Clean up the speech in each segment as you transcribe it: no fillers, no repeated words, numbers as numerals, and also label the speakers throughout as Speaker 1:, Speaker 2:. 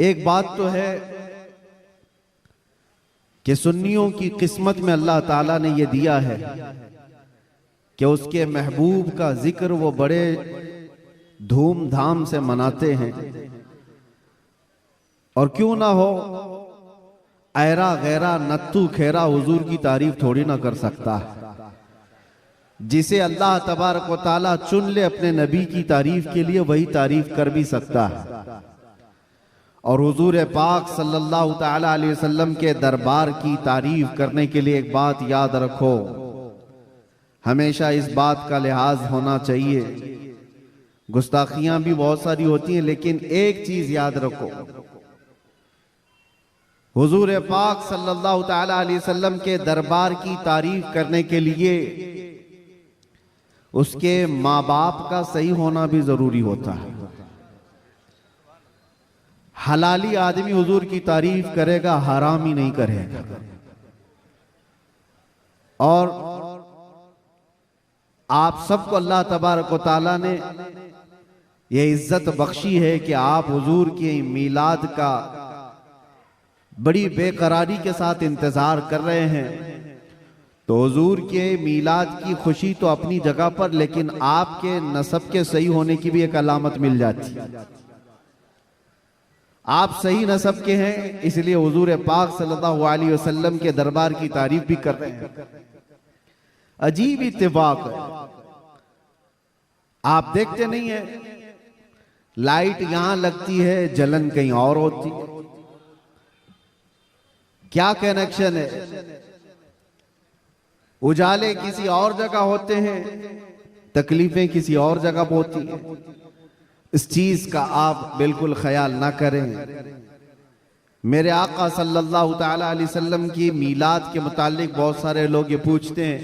Speaker 1: एक बात तो है कि सुन्नियों की किस्मत में अल्लाह ताला ने यह दिया है कि उसके महबूब का जिक्र वो बड़े धूमधाम से मनाते हैं। और क्यों ना हो, ऐरा गैरा नत्तू खेरा हुजूर की तारीफ थोड़ी ना कर सकता है। जिसे अल्लाह तबारक व ताला चुन ले अपने नबी की तारीफ के लिए, वही तारीफ कर भी सकता है। और हुजूर पाक सल्लल्लाहु ताला अलैहि वसल्लम के दरबार की तारीफ करने के लिए एक बात याद रखो, हमेशा इस बात का लिहाज होना चाहिए। गुस्ताखियां भी बहुत सारी होती हैं, लेकिन एक चीज याद रखो, हुजूर पाक सल्लल्लाहु ताला अलैहि वसल्लम के दरबार की तारीफ करने के लिए उसके माँ बाप का सही होना भी जरूरी होता है। हलाली आदमी हुजूर की तारीफ करेगा, हरामी नहीं करेगा। और आप सबको अल्लाह तबारक व ताला ने यह इज्जत बख्शी है कि आप हुजूर की मीलाद का बड़ी बेकरारी के साथ इंतजार कर रहे हैं। तो हुजूर के मीलाद की खुशी तो अपनी जगह पर, लेकिन आपके नसब के सही होने की भी एक अलामत मिल जाती है। आप सही नसब के हैं, इसलिए हुजूर पाक सल्लल्लाहु अलैहि वसल्लम के दरबार की तारीफ भी कर रहे हैं। अजीब इत्तेफाक है, आप देखते नहीं है, लाइट यहां लगती है, जलन कहीं और होती है। क्या कनेक्शन है? उजाले किसी और जगह होते हैं, तकलीफें किसी और जगह होती हैं। इस चीज का आप बिल्कुल ख्याल ना करें। मेरे आका सल्लल्लाहु ताला अलैहि वसल्लम की मीलाद के मुतालिक बहुत सारे लोग ये पूछते हैं,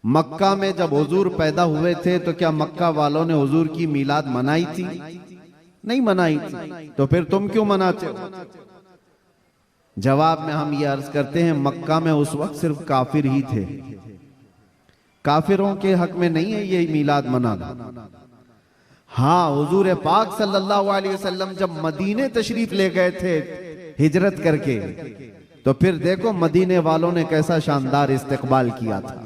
Speaker 1: मक्का में जब हुजूर पैदा हुए थे तो क्या मक्का वालों ने हुजूर की मीलाद मनाई थी? नहीं मनाई थी, तो फिर तुम क्यों मनाते हो? जवाब में हम ये अर्ज करते हैं, मक्का में उस वक्त सिर्फ काफिर ही थे, काफिरों के हक में नहीं है ये मीलाद मनाना। हाँ, हुजूर पाक सल्लल्लाहु अलैहि वसल्लम जब मदीने तशरीफ ले गए थे हिजरत करके, तो फिर देखो मदीने वालों ने कैसा शानदार इस्तकबाल किया था।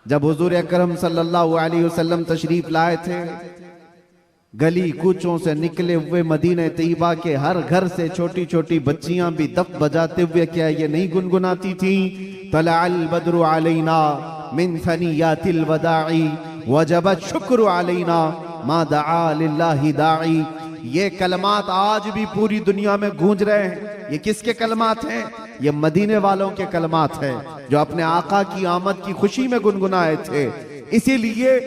Speaker 1: जब हुजूर अकरम सल्लल्लाहु अलैहि वसल्लम तशरीफ लाए थे, गली कूचों से निकले हुए मदीने तैयबा के हर घर से छोटी छोटी बच्चियां भी दफ बजाते हुए क्या ये नहीं गुनगुनाती थी, तलअल बद्रु अलैना मिन सनियातिल वदाई वजबत शुक्र अलैना मा दआ लिल्लाहि दाई। ये कलमात आज भी पूरी दुनिया में गूंज रहे हैं। ये किसके कलमात हैं? ये मदीने वालों के कलमात हैं, जो अपने आका की आमद की खुशी में गुनगुनाए थे। इसीलिए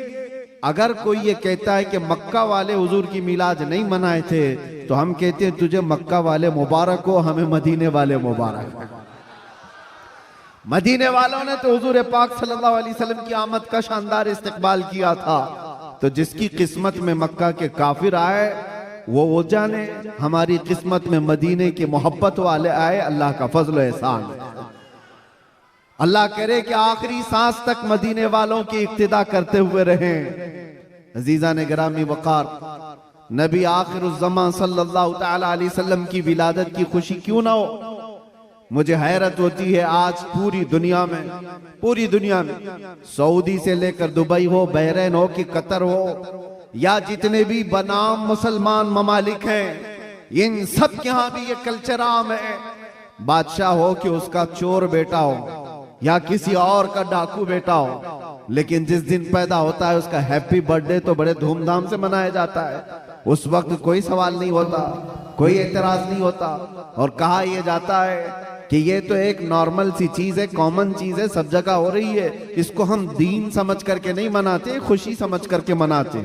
Speaker 1: अगर कोई ये कहता है कि मक्का वाले हुजूर की मिलाद नहीं मनाए थे, तो हम कहते हैं तुझे मक्का वाले मुबारक हो, हमें मदीने वाले मुबारक। मदीने वालों ने तो हुजूर पाक सल्लल्लाहु अलैहि वसल्लम की आमद का शानदार इस्तकबाल किया था। तो जिसकी किस्मत में मक्का के काफिर आए वो जाने, हमारी किस्मत में मदीने की मोहब्बत वाले आए, अल्लाह का फजल एहसान। अल्लाह करे कि आखिरी सांस तक मदीने वालों की इक्तिदा करते हुए रहें। अजीजा ने गिरामी वकार, नबी आखिरुज़्ज़मान सल्लल्लाहु ताला अलैहि वसल्लम की विलादत की खुशी क्यों ना हो? मुझे हैरत होती है, आज पूरी दुनिया में सऊदी से लेकर दुबई हो, बहरीन हो कि कतर हो, या जितने भी बनाम मुसलमान ममालिक हैं, इन सब के यहाँ भी ये कल्चर आम है। बादशाह हो कि उसका चोर बेटा हो या किसी और का डाकू बेटा हो, लेकिन जिस दिन पैदा होता है उसका हैप्पी बर्थडे तो बड़े धूमधाम से मनाया जाता है। उस वक्त कोई सवाल नहीं होता, कोई एतराज नहीं होता, और कहा यह जाता है कि ये तो एक नॉर्मल सी चीज है, कॉमन चीज है, सब जगह हो रही है, इसको हम दीन समझ करके नहीं मनाते, खुशी समझ करके मनाते।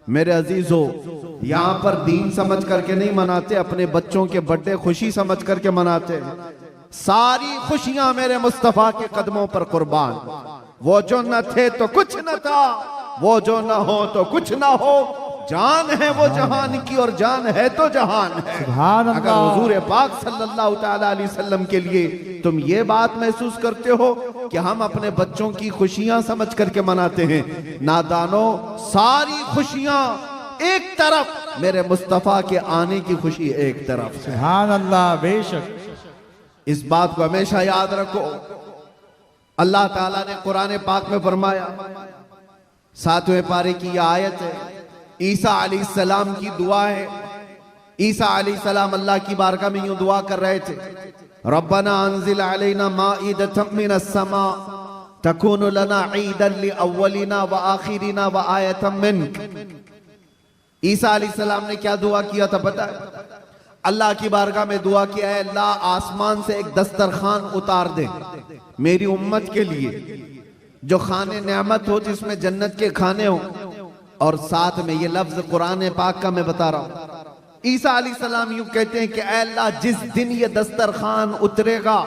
Speaker 1: मेरे अजीजों, यहाँ पर दीन समझ करके नहीं मनाते, अपने बच्चों के बर्थडे खुशी समझ करके मनाते। सारी खुशियां मेरे मुस्तफा के कदमों पर कुर्बान। वो जो न थे तो कुछ न था, वो जो न हो तो कुछ न हो, जान है वो जहान की और जान है तो जहान है। अगर हुजूर पाक सल्लल्लाहु ताला अलैहि वसल्लम के लिए तुम ये बात महसूस करते हो कि हम अपने बच्चों की खुशियां समझ करके मनाते हैं, नादानो, सारी खुशियां एक तरफ, मेरे मुस्तफा के आने की खुशी एक तरफ।
Speaker 2: सुभान अल्लाह, बेशक।
Speaker 1: इस बात को हमेशा याद रखो। अल्लाह ताला ने कुरान पाक में फरमाया, 7वें पारे की यह आयत है, ईसा अलैहिस्सलाम की दुआ है। ईसा अलैहिस्सलाम अल्लाह की बारगाह में यूं दुआ कर रहे थे, रब्बना अंजिल अलैना माइदतम मिनस समा तकूनु लना ईदन लिअव्वलिना व आखिरिना व आयतम मिनक। ईसा अलैहिस्सलाम ने क्या दुआ किया था पता है? अल्लाह की बारगाह में दुआ किया है, अल्लाह आसमान से एक दस्तरखान उतार दे मेरी उम्मत के लिए, जो खाने नेमत हो, जिसमें जन्नत के खाने हो। और साथ में ये लफ्ज कुरान पाक का मैं बता रहा हूं। ईसा अलैहिस्सलाम यूं कहते हैं कि ऐ अल्लाह, जिस दिन ये दस्तरखान उतरेगा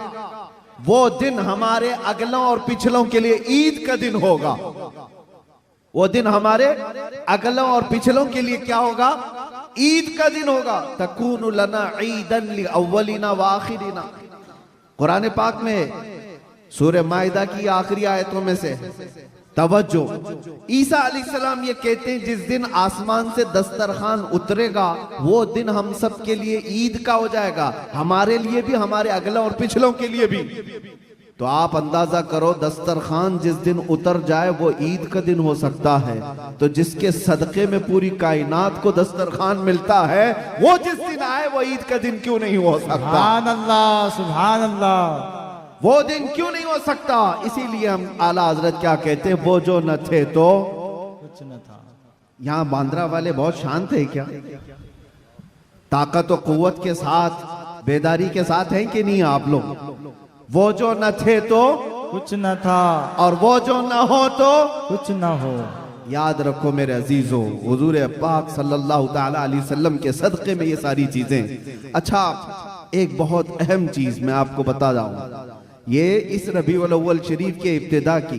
Speaker 1: वो दिन हमारे अगलों और पिछलों के लिए ईद का दिन होगा। वो दिन हमारे अगलों और पिछलों के लिए क्या होगा? ईद का दिन होगा। तकूनु लना ईदन लिअव्वलिना व आखिरिना। कुरान पाक में सूरह माइदा की आखिरी आयतों में से तवज्जो, ईसा अलैहिस्सलाम ये कहते हैं जिस दिन आसमान से दस्तरखान उतरेगा वो दिन हम सब के लिए ईद का हो जाएगा, हमारे लिए भी, हमारे अगले और पिछलों के लिए भी। तो आप अंदाजा करो, दस्तरखान जिस दिन उतर जाए वो ईद का दिन हो सकता है, तो जिसके सदके में पूरी कायनात को दस्तरखान मिलता है वो जिस दिन आए वो ईद का दिन क्यों नहीं हो सकता?
Speaker 2: सुभान अल्लाह, सुभान अल्लाह।
Speaker 1: वो दिन क्यों नहीं हो सकता? इसीलिए हम आला हजरत क्या कहते हैं, वो जो न थे तो
Speaker 2: कुछ न था।
Speaker 1: यहां बांद्रा वाले बहुत शांत है क्या? ताकत और कुव्वत के साथ, बेदारी के साथ हैं कि नहीं आप लोग? वो जो न थे तो
Speaker 2: कुछ न था,
Speaker 1: और वो जो न हो तो
Speaker 2: कुछ न हो।
Speaker 1: याद रखो मेरे अजीजों, हुजूर पाक सल्लल्लाहु ताला अलैहि वसल्लम के सदक़े में ये सारी चीजें। अच्छा, एक बहुत अहम चीज मैं आपको बता जाऊं, ये इस रबीउल अव्वल शरीफ के इब्तिदा की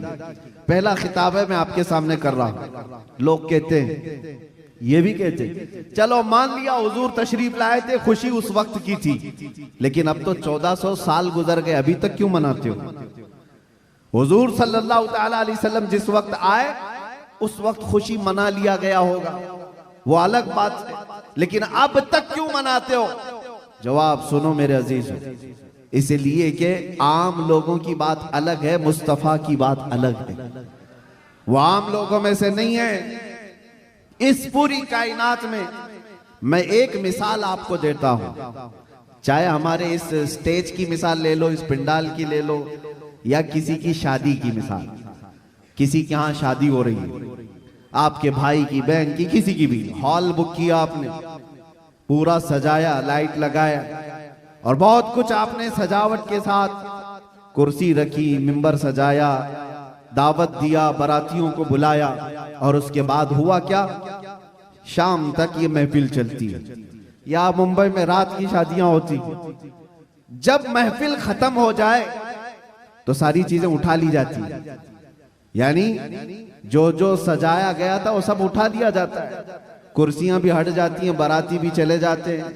Speaker 1: पहला खिताब है, मैं आपके सामने कर रहा हूं। लोग कहते हैं, ये भी कहते हैं, चलो मान लिया हुजूर तशरीफ लाए थे, खुशी उस वक्त की थी, लेकिन अब तो 1400 साल गुजर गए, अभी तक क्यों मनाते हो? हुजूर सल्लल्लाहु ताला अलैहि वसल्लम जिस वक्त आए उस वक्त खुशी मना लिया गया होगा, वो अलग बात है, लेकिन अब तक क्यों मनाते हो? जवाब सुनो मेरे अजीजों, इसलिए कि आम लोगों की बात अलग है, मुस्तफा की बात अलग है। वो आम लोगों में से नहीं है। इस पूरी कायनात में मैं एक मिसाल आपको देता हूं, चाहे हमारे इस स्टेज की मिसाल ले लो, इस पिंडाल की ले लो, या किसी की शादी की मिसाल। किसी के यहां शादी हो रही है, आपके भाई की, बहन की, किसी की भी, हॉल बुक किया आपने, पूरा सजाया, लाइट लगाया और बहुत कुछ आपने सजावट के साथ, कुर्सी रखी, मिंबर सजाया, दावत दिया, बारातियों को बुलाया, और उसके बाद हुआ क्या? शाम तक ये महफिल चलती है। या मुंबई में रात की शादियां होती, जब महफिल खत्म हो जाए तो सारी चीजें उठा ली जाती है, यानी जो जो सजाया गया था वो सब उठा दिया जाता है, कुर्सियां भी हट जाती हैं, बाराती भी चले जाते हैं,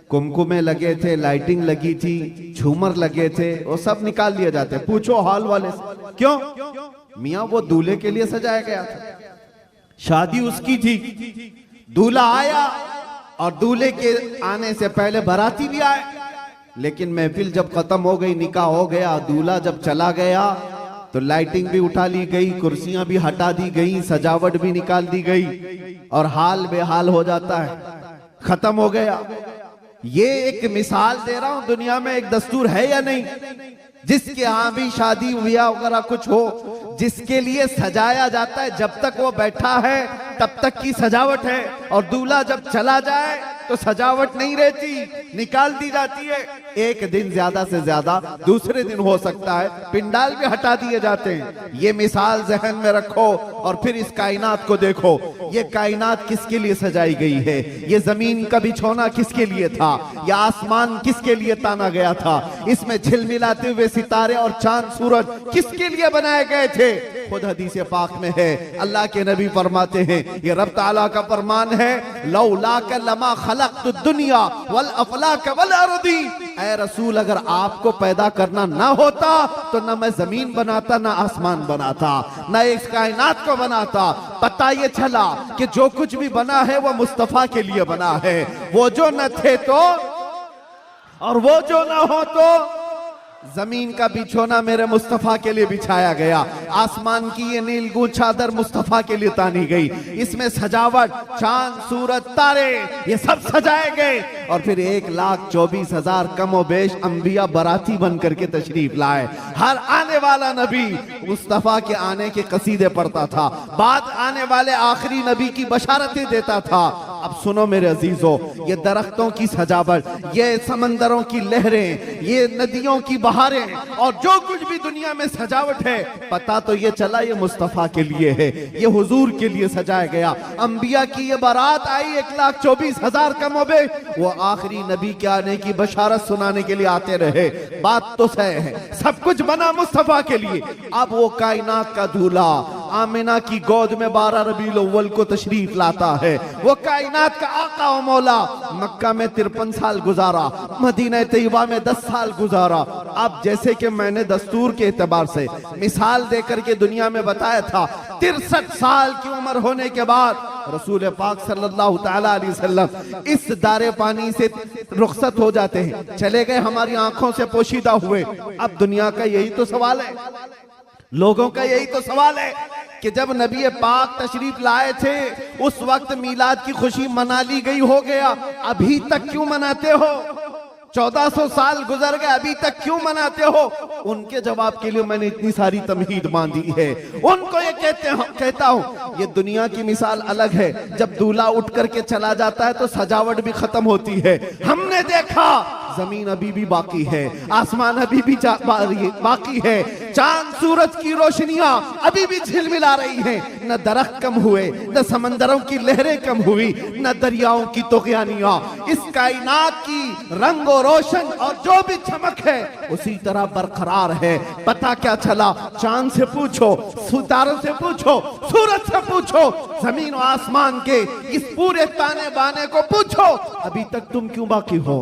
Speaker 1: कुमकुमे लगे थे, लाइटिंग लगी थी, झूमर लगे थे, वो सब निकाल लिए जाते हैं। पूछो हॉल वाले से, क्यों? मियां वो दूल्हे के लिए सजाया गया था, शादी उसकी थी, दूल्हा आया और दूल्हे के आने से पहले बाराती भी आए, लेकिन महफिल जब खत्म हो गई, निकाह हो गया, दूल्हा जब चला गया तो लाइटिंग भी उठा ली गई, कुर्सियां भी हटा दी गई, सजावट भी निकाल दी गई, और हाल बेहाल हो जाता है, खत्म हो गया। ये एक मिसाल दे रहा हूं, दुनिया में एक दस्तूर है या नहीं, जिसके यहां भी शादी ब्याह वगैरह कुछ हो, जिसके लिए सजाया जाता है, जब तक वो बैठा है तब तक की सजावट है, और दूल्हा जब चला जाए तो सजावट नहीं रहती, निकाल दी जाती है। एक दिन ज्यादा से ज्यादा दूसरे दिन हो सकता है, पिंडाल भी हटा दिए जाते हैं। ये मिसाल जहन में रखो और फिर इस कायनात को देखो, ये कायनात किसके लिए सजाई गई है? ये जमीन का बिछौना किसके लिए था? यह आसमान किसके लिए ताना गया था? इसमें झिलमिलाते हुए सितारे और चांद सूरज किसके लिए बनाए गए थे? खुद हदीस पाक में है, अल्लाह के नबी फरमाते हैं, ये रब ताला का फरमान है, लौलाक लमा खलक़तु दुनिया वल अफलाक वल अर्दी। ऐ रसूल, अगर आपको पैदा करना ना होता तो ना मैं जमीन बनाता, ना आसमान बनाता, ना इस कायनात को बनाता। पता ये चला कि जो कुछ भी बना है वो मुस्तफा के लिए बना है। वो जो न थे तो और वो जो ना हो तो जमीन का बिछोना मेरे मुस्तफा के लिए बिछाया गया, आसमान की ये नीलगू चादर मुस्तफा के लिए तानी गई, इसमें सजावट, चांद, सूरज, तारे, ये सब सजाए गए। और फिर 1,24,000 कमो बेश अंबिया बराती बन करके तशरीफ लाए। हर आने वाला नबी मुस्तफा के आने के कसीदे पढ़ता था, बाद आने वाले आखिरी नबी की बशारतें देता था। अब सुनो मेरे अजीजों, ये दरख्तों की सजावट, ये समंदरों की लहरें, ये नदियों की बहारें और जो कुछ भी दुनिया में सजावट है, पता तो ये चला ये मुस्तफा के लिए है, ये हुजूर के लिए सजाया गया। अंबिया की ये बारात आई 1,24,000 कमोबे, वो आखिरी नबी के आने की बशारत सुनाने के लिए आते रहे। बात तो सही है, सब कुछ बना मुस्तफा के लिए। अब वो कायनात का दूल्हा आमिना की गोद में 12 रबीउल अव्वल को तशरीफ लाता है। वो कायनात का आका और मौला मक्का में 53 साल गुजारा, मदीना तैयबा में 10 साल गुजारा। अब जैसे कि मैंने दस्तूर के एतबार से मिसाल देकर के दुनिया में बताया था, 63 साल की उम्र होने के बाद रसूल पाक सल्लल्लाहु तआला अलैहि वसल्लम इस दारे पानी से रुखसत हो जाते हैं, चले गए, हमारी आंखों से पोशीदा हुए। अब दुनिया का यही तो सवाल है, लोगों का यही तो सवाल है कि जब नबी पाक तशरीफ लाए थे उस वक्त मीलाद की खुशी मना ली गई, हो गया, अभी तक क्यों मनाते हो? 1400 साल गुजर गए, अभी तक क्यों मनाते हो? उनके जवाब के लिए मैंने इतनी सारी तमहीद बांधी है। उनको ये कहता हूं, ये दुनिया की मिसाल अलग है। जब दूल्हा उठ करके चला जाता है तो सजावट भी खत्म होती है। हमने देखा जमीन अभी भी बाकी है, आसमान अभी भी बाकी है, चांद सूरज की रोशनियां अभी भी झिलमिला रही हैं। न दरख्त कम हुए, न समंदरों की लहरें कम हुई, न दरियाओं की तुग़यानियां। इस कायनात की रंग और रोशन और जो भी चमक है उसी तरह बरकरार है। पता क्या चला? चांद से पूछो, सितारों से पूछो, सूरज से पूछो, जमीन और आसमान के इस पूरे ताने बाने को पूछो, अभी तक तुम क्यों बाकी हो?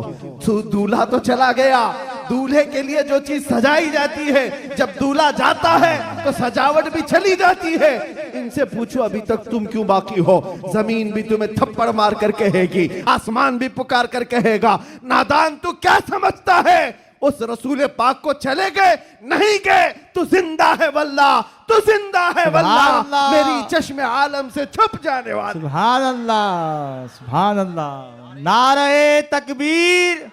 Speaker 1: दूल्हा तो चला गया, दूल्हे के लिए जो चीज सजाई जाती है, जब दूल्हा जाता है तो सजावट भी चली जाती है। इनसे पूछो अभी तक तुम क्यों बाकी हो? जमीन भी तुम्हें थप्पड़ मार कर कहेगी, आसमान भी पुकार कर कहेगा, नादान तू क्या समझता है? उस रसूल पाक को चले गए, नहीं गए, तू जिंदा है वल्लाह, तू जिंदा है वल्लाह, मेरी चश्मे आलम से छुप जाने वाला।
Speaker 2: सुभान अल्लाह, सुभान अल्लाह। नारे तकबीर,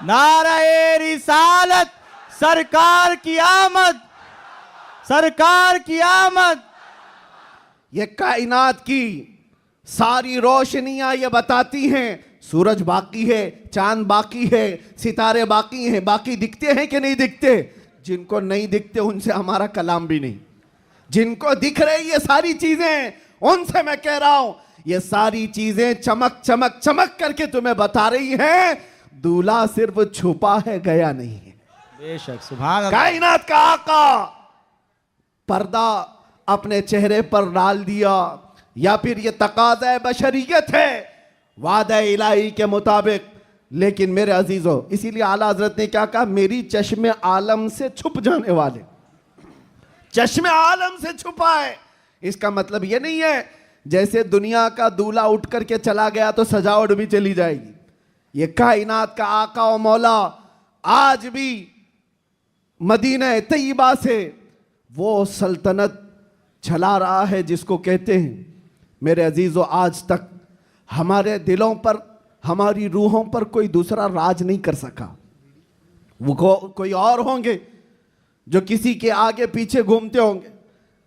Speaker 2: नारे रिसालत, सरकार की आमद, सरकार की आमद।
Speaker 1: ये कायनात की सारी रोशनियां ये बताती हैं, सूरज बाकी है, चांद बाकी है, सितारे बाकी हैं। बाकी दिखते हैं कि नहीं दिखते? जिनको नहीं दिखते उनसे हमारा कलाम भी नहीं। जिनको दिख रही ये सारी चीजें, उनसे मैं कह रहा हूं, ये सारी चीजें चमक चमक चमक करके तुम्हें बता रही हैं, दूल्हा सिर्फ छुपा है, गया नहीं है।
Speaker 2: बेशक, सुभान अल्लाह।
Speaker 1: कायनात का आका पर्दा अपने चेहरे पर डाल दिया, या फिर ये तकाज़ा बशरियत है वादा इलाही के मुताबिक। लेकिन मेरे अजीजों, इसीलिए आला हजरत ने क्या कहा? मेरी चश्मे आलम से छुप जाने वाले, चश्मे आलम से छुपा है। इसका मतलब ये नहीं है जैसे दुनिया का दूल्हा उठ करके चला गया तो सजावट भी चली जाएगी। ये कायनात का आका और मौला आज भी मदीना तैयबा से वो सल्तनत चला रहा है जिसको कहते हैं, मेरे अजीजों, आज तक हमारे दिलों पर, हमारी रूहों पर कोई दूसरा राज नहीं कर सका। वो कोई और होंगे जो किसी के आगे पीछे घूमते होंगे,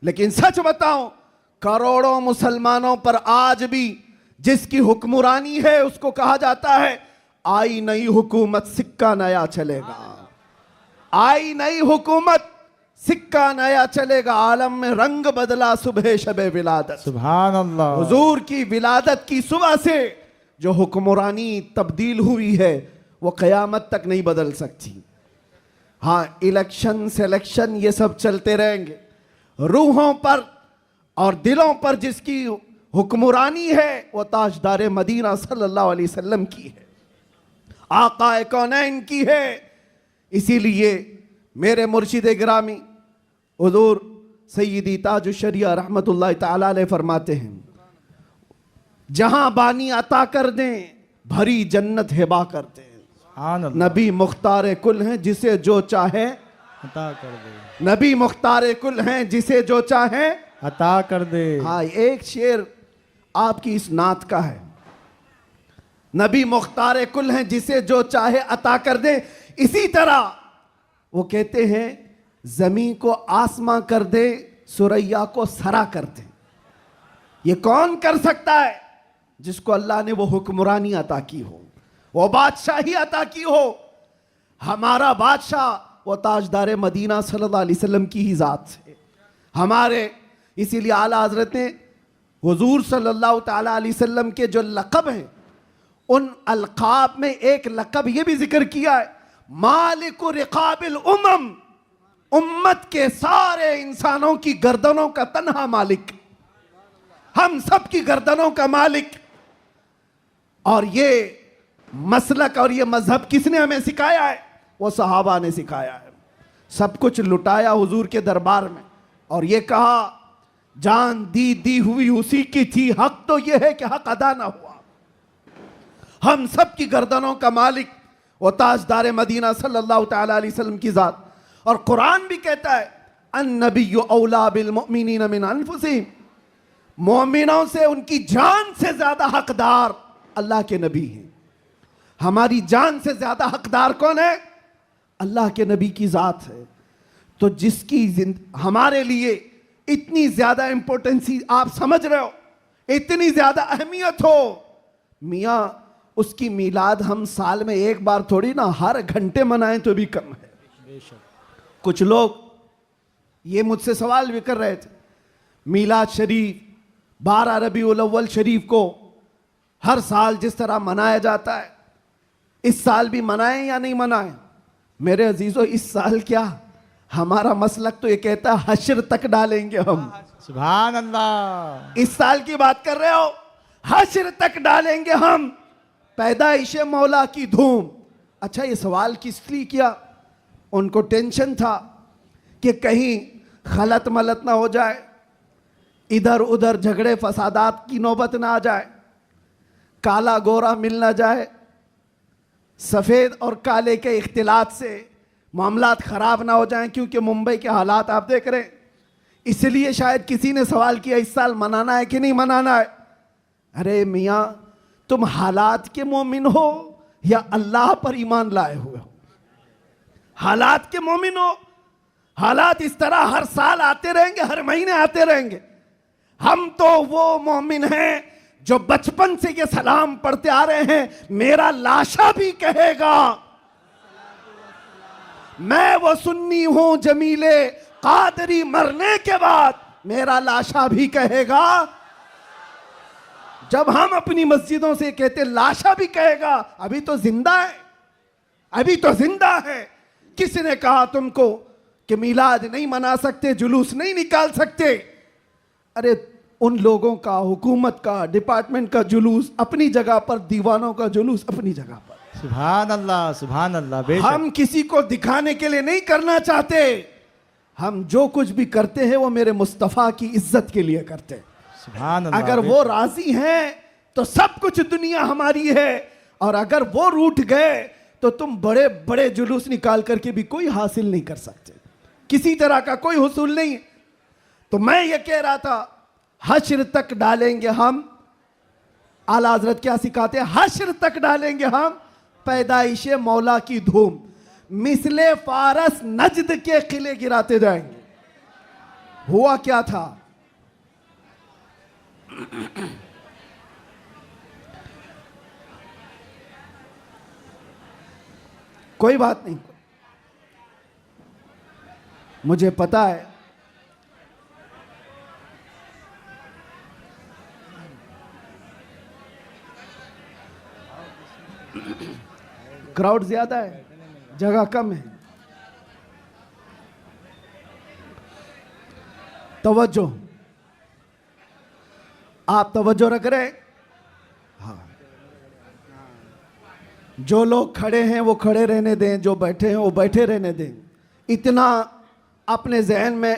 Speaker 1: लेकिन सच बताऊं, करोड़ों मुसलमानों पर आज भी जिसकी हुक्मरानी है उसको कहा जाता है, आई नई हुकूमत सिक्का नया चलेगा, आई नई हुकूमत सिक्का नया चलेगा। आलम में रंग बदला सुबह शबे विलादत।
Speaker 2: सुभान अल्लाह।
Speaker 1: हुजूर की विलादत की सुबह से जो हुक्मरानी तब्दील हुई है वो क़यामत तक नहीं बदल सकती। हाँ, इलेक्शन सिलेक्शन ये सब चलते रहेंगे, रूहों पर और दिलों पर जिसकी हुक्मरानी है वो ताजदार मदीना सल्लल्लाहु अलैहि वसल्लम की है, आकाए कौनैन की है। इसीलिए मेरे मुर्शिद गिरामी हुजूर सय्यदी ताजुश शरिया रहमतुल्लाह तआला अलैह फरमाते हैं, जहां बानी अता कर दें भरी जन्नत हिबा कर दें।
Speaker 2: सुभान अल्लाह।
Speaker 1: नबी मुख्तार कुल हैं जिसे जो चाहे
Speaker 2: अता कर दे,
Speaker 1: नबी मुख्तार कुल हैं जिसे जो चाहे
Speaker 2: अता कर दे।
Speaker 1: हाँ, एक शेर आपकी इस नात का है, नबी मुख्तार कुल हैं जिसे जो चाहे अता कर दे। इसी तरह वो कहते हैं जमीन को आसमां कर दे, सुरैया को सरा कर दे। ये कौन कर सकता है? जिसको अल्लाह ने वो हुक्मरानी अता की हो, वो बादशाही अता की हो। हमारा बादशाह वो ताजदार मदीना सल्लल्लाहु अलैहि वसल्लम की ही जात है हमारे। इसीलिए आला हजरत ने हुजूर सल्लल्लाहु ताला अलैहि वसल्लम के जो लक़ब हैं, उन अलक़ाब में एक लक़ब ये भी जिक्र किया है, मालिकु रिक़ाबिल उमम, उम्मत के सारे इंसानों की गर्दनों का तन्हा मालिक, हम सब की गर्दनों का मालिक। और ये मसलक और ये मजहब किसने हमें सिखाया है? वो सहाबा ने सिखाया है। सब कुछ लुटाया हुजूर के दरबार में और ये कहा जान दी हुई उसी की थी, हक तो ये है कि हक अदा ना हुआ। हम सब की गर्दनों का मालिक वो ताजदार मदीना सल्लल्लाहु ताला अलैहि वसल्लम की जात। और कुरान भी कहता है अन्नबिय्यु औला बिल मुमिनीन मिन अनफुसिहिम, मोमिनों से उनकी जान से ज्यादा हकदार अल्लाह के नबी हैं। हमारी जान से ज्यादा हकदार कौन है? अल्लाह के नबी की जात है। तो जिसकी हमारे लिए इतनी ज्यादा इंपॉर्टेंसी आप समझ रहे हो, इतनी ज्यादा अहमियत हो, मियाँ उसकी मीलाद हम साल में एक बार थोड़ी ना, हर घंटे मनाएं तो भी कम है। कुछ लोग ये मुझसे सवाल भी कर रहे थे, मीलाद शरीफ 12 रबीउल अव्वल शरीफ को हर साल जिस तरह मनाया जाता है, इस साल भी मनाएं या नहीं मनाएं? मेरे अजीजों, इस साल क्या, हमारा मसलक तो ये कहता है हश्र तक डालेंगे हम।
Speaker 2: सुभान अल्लाह।
Speaker 1: इस साल की बात कर रहे हो, हश्र तक डालेंगे हम, पैदाइश मौला की धूम। अच्छा, ये सवाल किस लिए किया? उनको टेंशन था कि कहीं खलत मलत ना हो जाए, इधर उधर झगड़े फसादात की नौबत ना आ जाए, काला गोरा मिल ना जाए, सफ़ेद और काले के इख्तिलात से मामलात ख़राब ना हो जाएं, क्योंकि मुंबई के हालात आप देख रहे हैं। इसलिए शायद किसी ने सवाल किया इस साल मनाना है कि नहीं मनाना है। अरे मियाँ, तुम हालात के मोमिन हो या अल्लाह पर ईमान लाए हुए हो? हालात के मोमिन हो। हालात इस तरह हर साल आते रहेंगे, हर महीने आते रहेंगे। हम तो वो मोमिन हैं जो बचपन से ये सलाम पढ़ते आ रहे हैं, मेरा लाशा भी कहेगा मैं वो सुन्नी हूं जमीले कादरी, मरने के बाद मेरा लाशा भी कहेगा। जब हम अपनी मस्जिदों से कहते लाशा भी कहेगा, अभी तो जिंदा है, अभी तो जिंदा है। किसने कहा तुमको कि मिलाद नहीं मना सकते, जुलूस नहीं निकाल सकते? अरे उन लोगों का, हुकूमत का, डिपार्टमेंट का जुलूस अपनी जगह पर, दीवानों का जुलूस अपनी जगह पर।
Speaker 2: सुभान अल्लाह, सुभान अल्लाह।
Speaker 1: हम किसी को दिखाने के लिए नहीं करना चाहते। हम जो कुछ भी करते हैं वो मेरे मुस्तफ़ा की इज्जत के लिए करते हैं।
Speaker 2: सुभान अल्लाह।
Speaker 1: अगर वो राजी हैं तो सब कुछ दुनिया हमारी है, और अगर वो रूठ गए तो तुम बड़े बड़े जुलूस निकाल करके भी कोई हासिल नहीं कर सकते, किसी तरह का कोई हुसूल नहीं। तो मैं ये कह रहा था, हश्र तक डालेंगे हम। आला हजरत क्या सिखाते हैं? हश्र तक डालेंगे हम पैदाइश मौला की धूम, मिसले फारस नजद के किले गिराते जाएंगे। हुआ क्या था? कोई बात नहीं, मुझे पता है क्राउड ज्यादा है, जगह कम है। तवज्जो, आप तवज्जो रख रहे हैं? हाँ, जो लोग खड़े हैं वो खड़े रहने दें, जो बैठे हैं वो बैठे रहने दें। इतना अपने जहन में,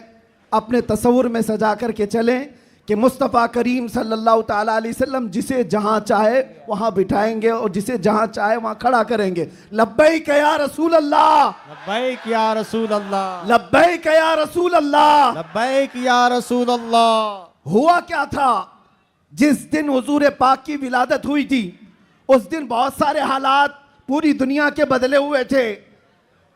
Speaker 1: अपने तस्वुर में सजा करके चलें कि मुस्तफ़ा करीम सल्लल्लाहु ताला अलैहि वसल्लम जिसे जहाँ चाहे वहाँ बिठाएंगे और जिसे जहाँ चाहे वहाँ खड़ा करेंगे। लब्बैक या रसूल अल्लाह,
Speaker 2: लब्बैक या रसूल अल्लाह,
Speaker 1: लब्बैक या रसूल अल्लाह।
Speaker 2: लब्बैक या रसूल अल्लाह।
Speaker 1: हुआ क्या था, जिस दिन हुजूर पाक की विलादत हुई थी उस दिन बहुत सारे हालात पूरी दुनिया के बदले हुए थे।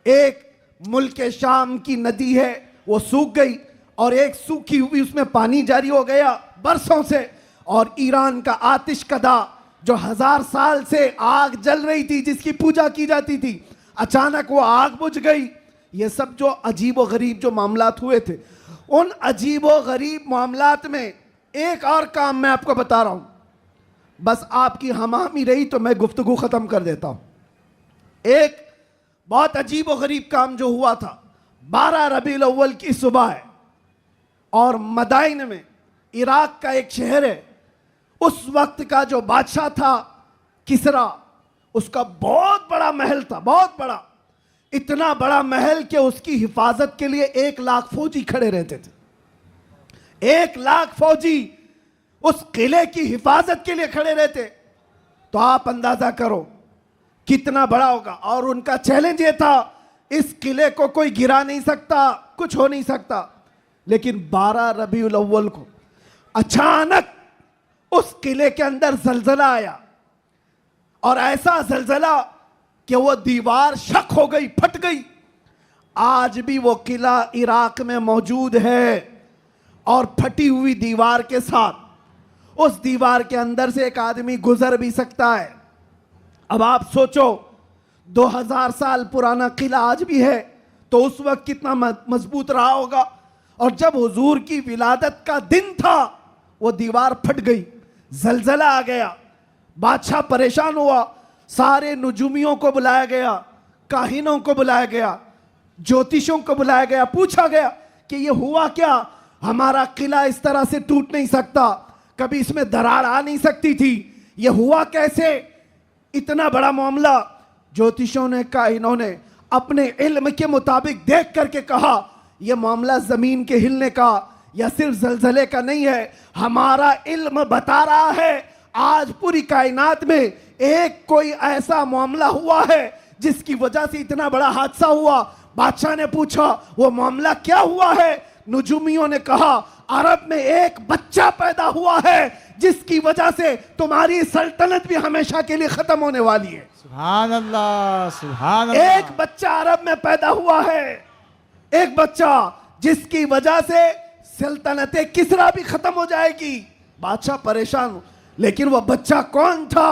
Speaker 1: एक मुल्क शाम की नदी है वो सूख गई और एक सूखी हुई उसमें पानी जारी हो गया बरसों से। और ईरान का आतिश कदा जो 1000 साल से आग जल रही थी, जिसकी पूजा की जाती थी, अचानक वो आग बुझ गई। ये सब जो अजीब व गरीब जो मामलात हुए थे, उन अजीब व गरीब मामलात में एक और काम मैं आपको बता रहा हूं, बस आपकी हमामी रही तो मैं गुफ्तगू खत्म कर देता हूं। एक बहुत अजीब व गरीब काम जो हुआ था, 12 रबीउल अव्वल की सुबह है और मदाइन में, इराक का एक शहर है, उस वक्त का जो बादशाह था किसरा, उसका बहुत बड़ा महल था, बहुत बड़ा, इतना बड़ा महल कि उसकी हिफाजत के लिए 1 लाख फौजी खड़े रहते थे। 1 लाख फौजी उस किले की हिफाजत के लिए खड़े रहते। तो आप अंदाजा करो कितना बड़ा होगा। और उनका चैलेंज ये था, इस किले को कोई गिरा नहीं सकता, कुछ हो नहीं सकता। लेकिन 12 रबीउल अव्वल को अचानक उस किले के अंदर जलजला आया और ऐसा जलजला कि वो दीवार शक हो गई, फट गई। आज भी वो किला इराक में मौजूद है और फटी हुई दीवार के साथ उस दीवार के अंदर से एक आदमी गुजर भी सकता है। अब आप सोचो 2000 साल पुराना किला आज भी है तो उस वक्त कितना मजबूत रहा होगा। और जब हुजूर की विलादत का दिन था वो दीवार फट गई, जलजला आ गया, बादशाह परेशान हुआ, सारे नुजूमियों को बुलाया गया, काहिनों को बुलाया गया, ज्योतिषों को बुलाया गया, पूछा गया कि ये हुआ क्या, हमारा किला इस तरह से टूट नहीं सकता, कभी इसमें दरार आ नहीं सकती थी, ये हुआ कैसे, इतना बड़ा मामला। ज्योतिषों ने, काहिनों ने अपने इल्म के मुताबिक देख करके कहा यह मामला जमीन के हिलने का या सिर्फ जलजले का नहीं है, हमारा इल्म बता रहा है आज पूरी कायनात में एक कोई ऐसा मामला हुआ है जिसकी वजह से इतना बड़ा हादसा हुआ। बादशाह ने पूछा वो मामला क्या हुआ है। नुजूमियों ने कहा अरब में एक बच्चा पैदा हुआ है जिसकी वजह से तुम्हारी सल्तनत भी हमेशा के लिए खत्म होने वाली है।
Speaker 2: सुभान अल्लाह, सुभान अल्लाह।
Speaker 1: एक बच्चा अरब में पैदा हुआ है, एक बच्चा जिसकी वजह से सल्तनत किसरा भी खत्म हो जाएगी। बादशाह परेशान, लेकिन वो बच्चा कौन था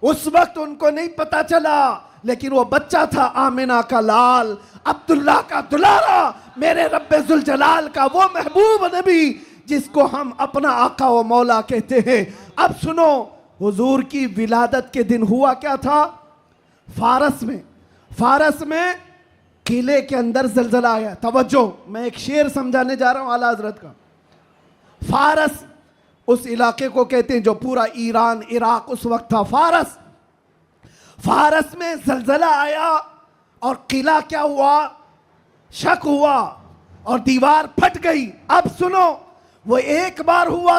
Speaker 1: उस वक्त उनको नहीं पता चला, लेकिन वो बच्चा था आमिना का लाल, अब्दुल्ला का दुलारा, मेरे रब्बे जुल जलाल का वो महबूब नबी जिसको हम अपना आका व मौला कहते हैं। अब सुनो, हुजूर की विलादत के दिन हुआ क्या था, फारस में किले के अंदर जलजला आया। तवज्जो, मैं एक शेर समझाने जा रहा हूं आला हजरत का। फारस उस इलाके को कहते हैं जो पूरा ईरान इराक उस वक्त था। फारस में जलजला आया और किला क्या हुआ, शक हुआ और दीवार फट गई। अब सुनो, वो एक बार हुआ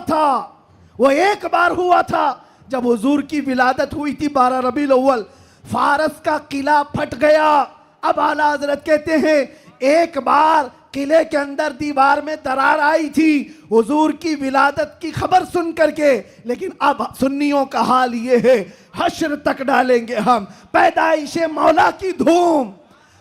Speaker 1: था जब हुजूर की विलादत हुई थी 12 रबीउल अव्वल, फारस का किला फट गया। अब आला हजरत कहते हैं एक बार किले के अंदर दीवार में दरार आई थी हुजूर की विलादत की खबर सुन करके, लेकिन अब सुन्नियों का हाल ये है हश्र तक डालेंगे हम पैदाइश मौला की धूम,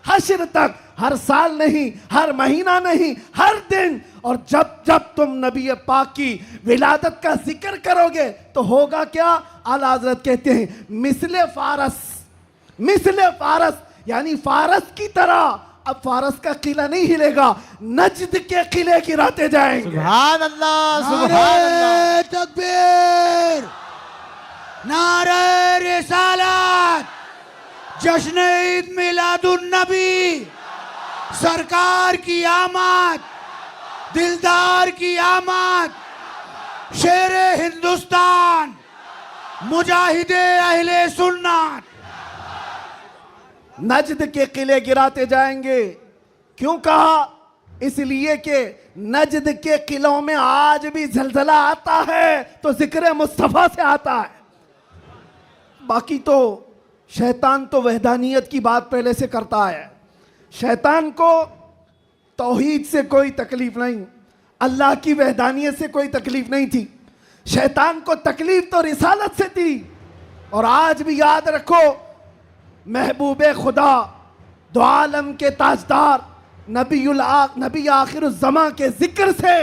Speaker 1: हश्र तक, हर साल नहीं, हर महीना नहीं, हर दिन। और जब जब तुम नबी पाक की विलादत का जिक्र करोगे तो होगा क्या, आला हजरत कहते हैं मिसले फारस यानी फारस की तरह। अब फारस का किला नहीं हिलेगा, नजद के किले गिराते जाएंगे।
Speaker 2: सुभान अल्लाह, सुभान अल्लाह।
Speaker 3: तकबीर, नारे रिसालत, जश्न ईद मिलादुन नबी, सरकार की आमद, दिलदार की आमद, शेर हिंदुस्तान, मुजाहिदे अहले सुन्नत।
Speaker 1: नजद के किले गिराते जाएंगे। क्यों कहा? इसलिए कि नजद के किलों में आज भी जलजला आता है तो जिक्र मुस्तफा से आता है। बाकी तो शैतान तो वहदानियत की बात पहले से करता है। शैतान को तौहीद से कोई तकलीफ नहीं, अल्लाह की वहदानियत से कोई तकलीफ नहीं थी। शैतान को तकलीफ तो रिसालत से थी। और आज भी याद रखो, महबूबे खुदा, दो आलम के ताजदार, नबी आखिरुज़्ज़मा के जिक्र से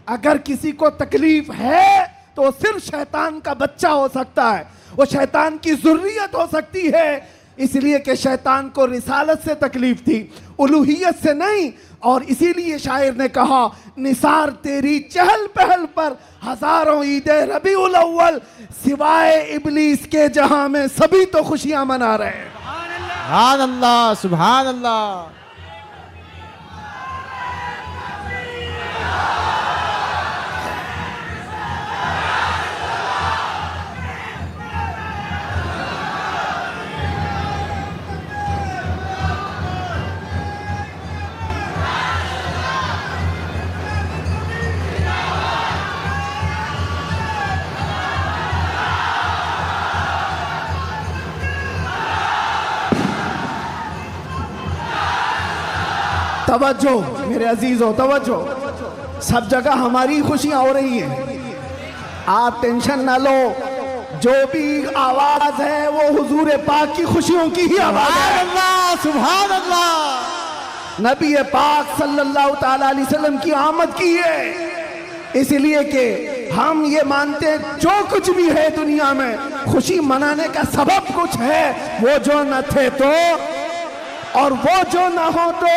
Speaker 1: अगर किसी को तकलीफ है तो सिर्फ शैतान का बच्चा हो सकता है, वो शैतान की ज़ुर्रियत हो सकती है। इसलिए कि शैतान को रिसालत से तकलीफ थी, उलूहियत से नहीं। और इसीलिए शायर ने कहा, निसार तेरी चहल पहल पर हजारों ईदे रबीउल अव्वल, सिवाय इब्लीस के जहां में सभी तो खुशियां मना रहे हैं।
Speaker 2: सुभान अल्लाह, सुभान अल्लाह।
Speaker 1: तवज्जो मेरे अजीजों, तवज्जो। सब जगह हमारी खुशियां हो रही हैं, आप टेंशन ना लो। जो भी आवाज है वो हुजूर पाक की खुशियों की ही आवाज है।
Speaker 2: अल्लाह, सुभान अल्लाह।
Speaker 1: नबी पाक सल्लल्लाहु ताला अलैहि वसल्लम की आमद की है। इसलिए कि हम ये मानते हैं जो कुछ भी है दुनिया में खुशी मनाने का सबब कुछ है। वो जो न थे तो, और वो जो ना हो तो।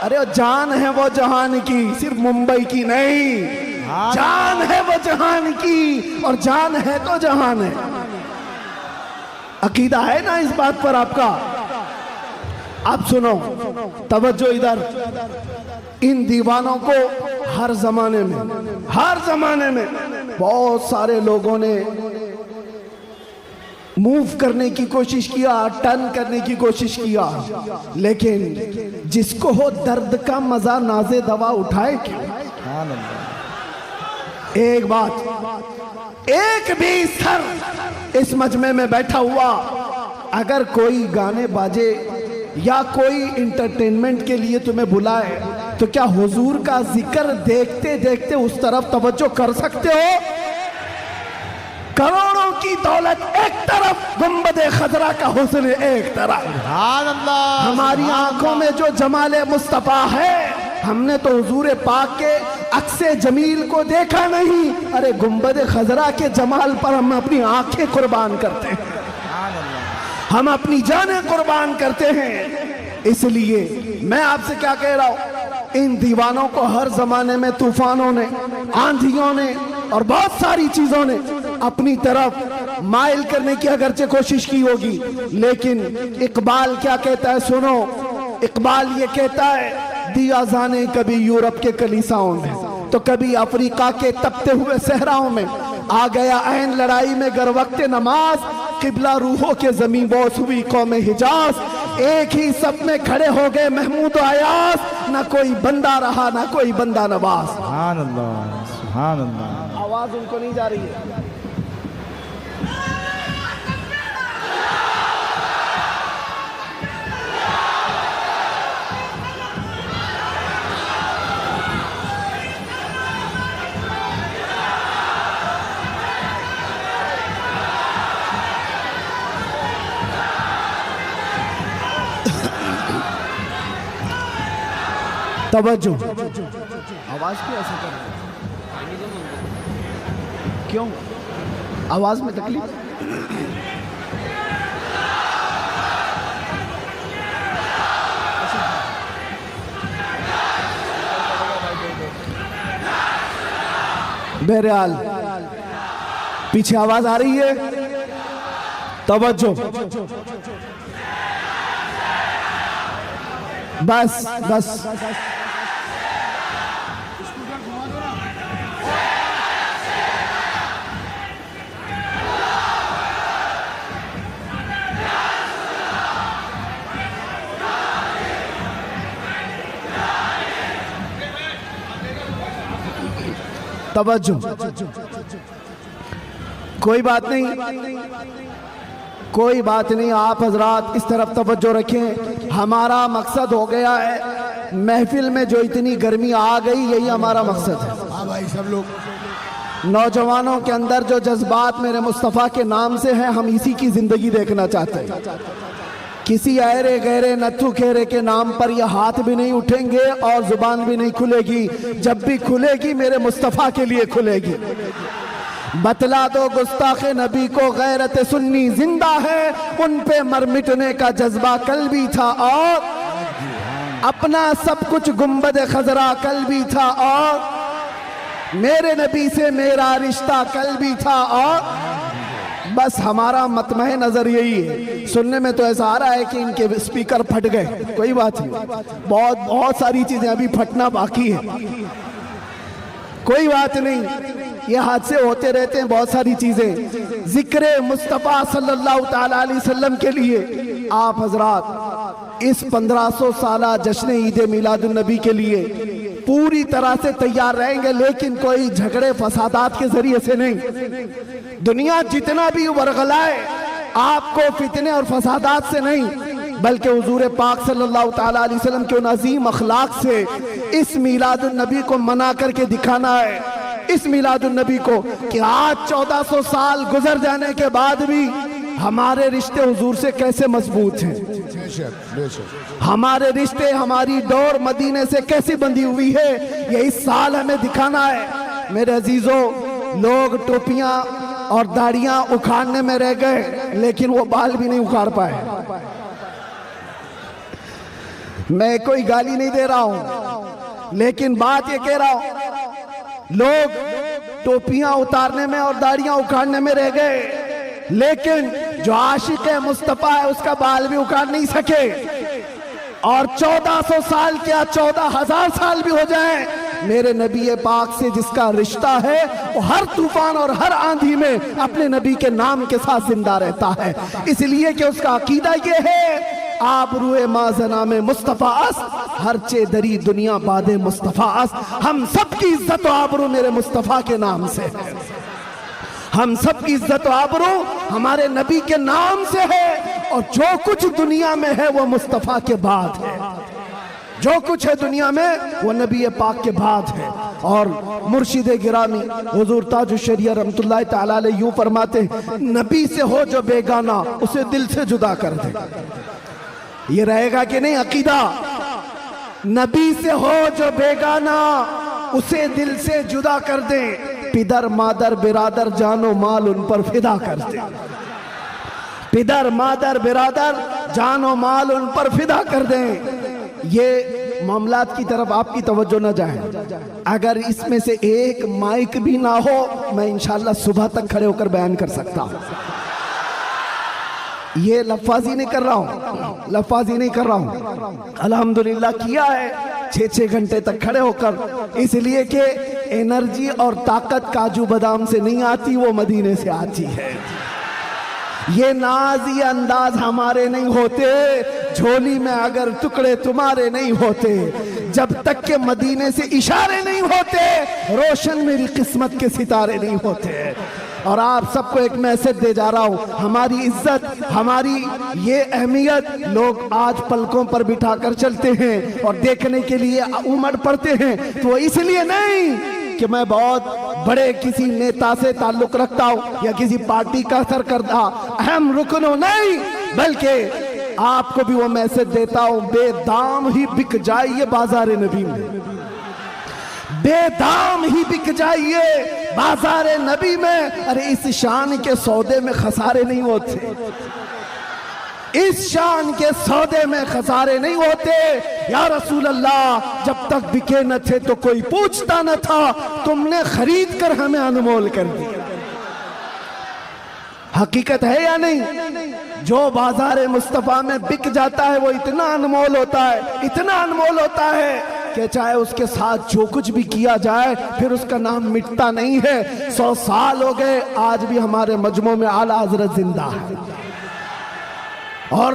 Speaker 1: अरे जान है वो जहान की, सिर्फ मुंबई की नहीं। जान है वो जहान की, और जान है तो जहान है। अकीदा है ना इस बात पर आपका? आप सुनो, तवज्जो इधर। इन दीवानों को हर जमाने में बहुत सारे लोगों ने मूव करने की कोशिश किया, टर्न करने की कोशिश किया, लेकिन जिसको हो दर्द का मजा नाज़े दवा उठाए क्यों? एक बात, एक भी सर इस मजमे में बैठा हुआ अगर कोई गाने बाजे या कोई इंटरटेनमेंट के लिए तुम्हें बुलाए तो क्या हुजूर का जिक्र देखते देखते उस तरफ तवज्जो कर सकते हो? करोड़ों की दौलत एक तरफ, गुंबदे खजरा का हुस्न एक तरफ। हमारी आंखों में जो जमाले मुस्तफा है, हमने तो हुजूर पाक के अक्से जमील को देखा नहीं। अरे गुंबदे खजरा के जमाल पर हम अपनी आंखें कुर्बान करते हैं, हम अपनी जानें कुर्बान करते हैं। इसलिए मैं आपसे क्या कह रहा हूं, इन दीवानों को हर जमाने में तूफानों ने, आंधियों ने और बहुत सारी चीजों ने अपनी तरफ माइल करने की अगरचे कोशिश की होगी, लेकिन इकबाल क्या कहता है सुनो। इकबाल ये कहता है, दिया जाने कभी यूरोप के कलीसाओं में तो कभी अफ्रीका के तपते हुए सहराओं में, आ गया ऐन लड़ाई में गर वक्त नमाज, किबला रूहों के जमीन बोस हुई कौम हिजाज। एक ही सब में खड़े हो गए महमूद अयास, ना कोई बंदा रहा ना कोई बंदा नवाज।
Speaker 2: सुभान अल्लाह, सुभान अल्लाह।
Speaker 1: आवाज उनको नहीं जा रही है। तवज्जो, आवाज क्यों ऐसे कर रहे हैं? क्यों आवाज में तकलीफ? बहरहाल पीछे आवाज आ रही है, तवज्जो। बस बस तवज्जो, कोई बात नहीं, कोई बात नहीं, आप हजरात इस तरफ तवज्जो रखें। हमारा मकसद हो गया है, महफिल में जो इतनी गर्मी आ गई, यही हमारा मकसद है।
Speaker 3: हाँ भाई, सब लोग
Speaker 1: नौजवानों के अंदर जो जज्बात मेरे मुस्तफ़ा के नाम से हैं, हम इसी की जिंदगी देखना चाहते हैं। किसी अरे गहरे नथु खेरे के नाम पर यह हाथ भी नहीं उठेंगे और जुबान भी नहीं खुलेगी। जब भी खुलेगी मेरे मुस्तफ़ा के लिए खुलेगी। बतला दो गुस्ताखे नबी को गैरत सुन्नी जिंदा है, उन पे मर मिटने का जज्बा कल भी था और अपना सब कुछ गुंबद खजरा कल भी था और मेरे नबी से मेरा रिश्ता कल भी था। और बस हमारा मतमह नजर यही है। सुनने में तो ऐसा आ रहा है कि इनके स्पीकर फट गए, कोई बात नहीं, बहुत सारी चीजें अभी फटना बाकी है, कोई बात नहीं, ये हादसे होते रहते हैं, बहुत सारी चीजें। जिक्र मुस्तफ़ा सल्लल्लाहु ताला अलैहि वसल्लम के लिए आप हजरात इस 1500 साला जश्न ईद मिलादुन नबी के लिए पूरी तरह से तैयार रहेंगे, लेकिन कोई झगड़े फसादात के जरिए से नहीं। दुनिया जितना भी वरगलाए, आपको फितने और फसादात से नहीं, बल्कि हुजूर पाक सल्लल्लाहु ताला अलैहि वसल्लम के उन अजीम अखलाक से इस मिलादुन नबी को मना करके दिखाना है। इस मिलादुन नबी को कि आज 1400 साल गुजर जाने के बाद भी हमारे रिश्ते हुजूर से कैसे मजबूत हैं, हमारे रिश्ते, हमारी डोर मदीने से कैसी बंधी हुई है, ये इस साल हमें दिखाना है। मेरे अजीजों, लोग टोपियां और दाढ़ियां उखाड़ने में रह गए, लेकिन वो बाल भी नहीं उखाड़ पाए। मैं कोई गाली नहीं दे रहा हूं, लेकिन बात ये कह रहा हूं, लोग टोपियां उतारने में और दाढ़ियां उखाड़ने में रह गए, लेकिन जो आशिक मुस्तफा है उसका बाल भी उखाड़ नहीं सके। और 1400 साल क्या 14,000 साल भी हो जाए, मेरे नबी पाक से जिसका रिश्ता है वो हर तूफान और हर आंधी में अपने नबी के नाम के साथ जिंदा रहता है। इसलिए कि उसका अकीदा ये है, आबरूए माजना में मुस्तफा अस, हर चे दरी दुनिया बादे मुस्तफा अस। हम सब की इज्जत और आबरू मेरे मुस्तफा के नाम से है, हम सब की इज्जत और आबरू हमारे नबी के नाम से है, और जो कुछ दुनिया में है वो मुस्तफा के बाद है, जो कुछ है दुनिया में वो नबी पाक के बाद है। और मुर्शिद गिरामी हुजूर ताजुश शरिया रहमतुल्लाह तआला अलैह यूं फरमाते, नबी से हो जो बेगाना उसे दिल से जुदा कर दे। ये रहेगा कि नहीं अकीदा, नबी से हो जो बेगाना उसे दिल से जुदा कर दे, पिदर मादर बिरादर जानो माल उन पर फिदा कर दे, पिदर मादर बिरादर जानो माल उन पर फिदा कर दें। ये मामलात की तरफ आपकी तवज्जो न जाए। अगर इसमें से एक माइक भी ना हो, मैं इंशाल्लाह सुबह तक खड़े होकर बयान कर सकता हूं। ये लफ्फाजी नहीं कर रहा हूं, लफ्फाजी नहीं कर रहा हूं, अल्हम्दुलिल्लाह किया है 6-6 घंटे तक खड़े होकर, इसलिए कि एनर्जी और ताकत काजू बादाम से नहीं आती, वो मदीने से आती है। ये नाज ये अंदाज हमारे नहीं होते, झोली में अगर टुकड़े तुम्हारे नहीं होते, जब तक के मदीने से इशारे नहीं होते, रोशन मेरी किस्मत के सितारे नहीं होते। और आप सबको एक मैसेज दे जा रहा हूं, हमारी इज्जत, हमारी ये अहमियत लोग आज पलकों पर बिठा कर चलते हैं और देखने के लिए उमड़ पड़ते हैं, तो इसलिए नहीं कि मैं बहुत बड़े किसी नेता से ताल्लुक रखता हूं या किसी पार्टी का सरकर्दा अहम रुकन हो, नहीं, बल्कि आपको भी वो मैसेज देता हूं, बेदाम ही बिक जाइए बाजार नबी में, बेदाम ही बिक जाइए बाजार नबी में। अरे इस शान के सौदे में खसारे नहीं होते, इस शान के सौदे में खसारे नहीं होते। या रसूल अल्लाह, जब तक बिके न थे तो कोई पूछता न था, तुमने खरीद कर हमें अनमोल कर दिया। हकीकत है या नहीं? जो बाजार मुस्तफा में बिक जाता है वो इतना अनमोल होता है, इतना अनमोल होता है कि चाहे उसके साथ जो कुछ भी किया जाए फिर उसका नाम मिटता नहीं है। 100 साल हो गए, आज भी हमारे मजमू में आला हजरत जिंदा है। और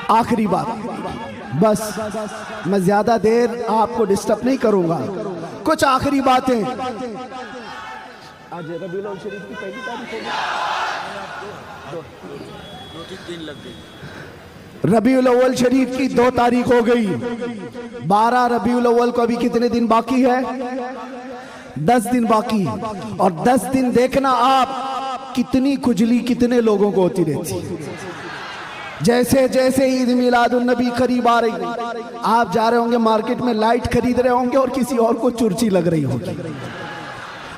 Speaker 1: आखिरी बात, बस मैं ज्यादा देर आपको डिस्टर्ब नहीं करूंगा। कुछ आखिरी बातें। आज रबीउल अव्वल शरीफ की पहली तारीख हो गई, रबीउल अव्वल शरीफ की 2 तारीख हो गई। 12 रबीउल अव्वल को अभी कितने दिन बाकी है? 10 दिन बाकी। और 10 दिन देखना आप कितनी खुजली कितने लोगों को होती रहती। जैसे जैसे ईद मिलादुन नबी करीब आ रही, आप जा रहे होंगे मार्केट में, लाइट खरीद रहे होंगे और किसी और को चुर्ची लग रही होगी।